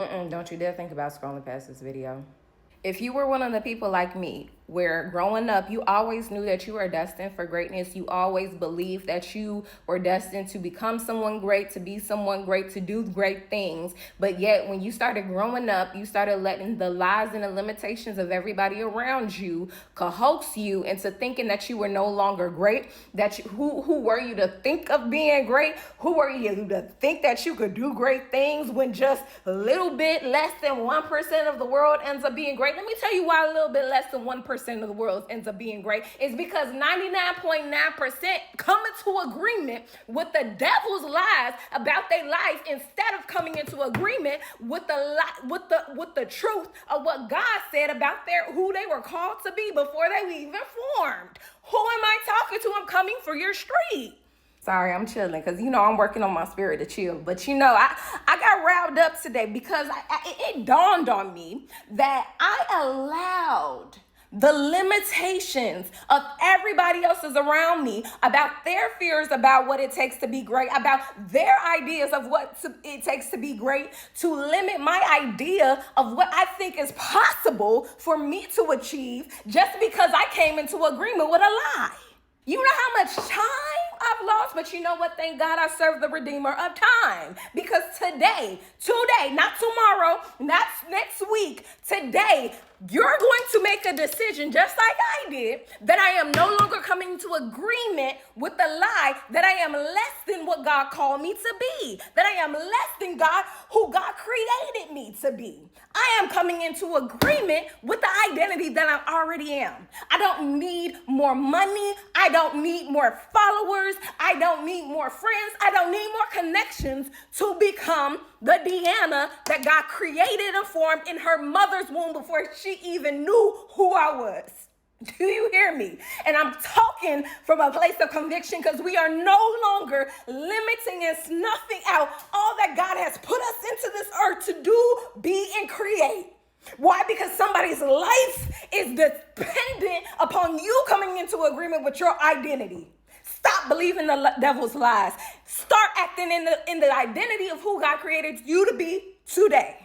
Don't you dare think about scrolling past this video. If you were one of the people like me, where growing up, you always knew that you were destined for greatness, you always believed that you were destined to become someone great, to be someone great, to do great things, but yet when you started growing up, you started letting the lies and the limitations of everybody around you coax you into thinking that you were no longer great, who were you to think of being great? Who were you to think that you could do great things when just a little bit less than 1% of the world ends up being great? Let me tell you why a little bit less than 1% of the world ends up being great. Is because 99.9% come into agreement with the devil's lies about their life instead of coming into agreement with the truth of what God said about who they were called to be before they were even formed. Who am I talking to? I'm coming for your street. Sorry, I'm chilling because, I'm working on my spirit to chill. But, I got riled up today because it dawned on me that I allowed the limitations of everybody else's around me about their fears about what it takes to be great, about their ideas of it takes to be great, to limit my idea of what I think is possible for me to achieve just because I came into agreement with a lie. You know how much time I've lost, but you know what? Thank God I serve the Redeemer of time. Because today, not tomorrow, not next week, today, you're going to make a decision just like I did, that I am no longer coming into agreement with the lie that I am less than what God called me to be, that I am less than who God created me to be. I am coming into agreement with the identity that I already am. I don't need more money. I don't need more followers. I don't need more friends. I don't need more connections to become the Deanna that God created and formed in her mother's womb before she even knew who I was. Do you hear me? And I'm talking from a place of conviction because we are no longer limiting and snuffing out all that God has put us into this earth to do, be, and create. Why? Because somebody's life is dependent upon you coming into agreement with your identity. Stop believing the devil's lies. Start acting in the identity of who God created you to be today.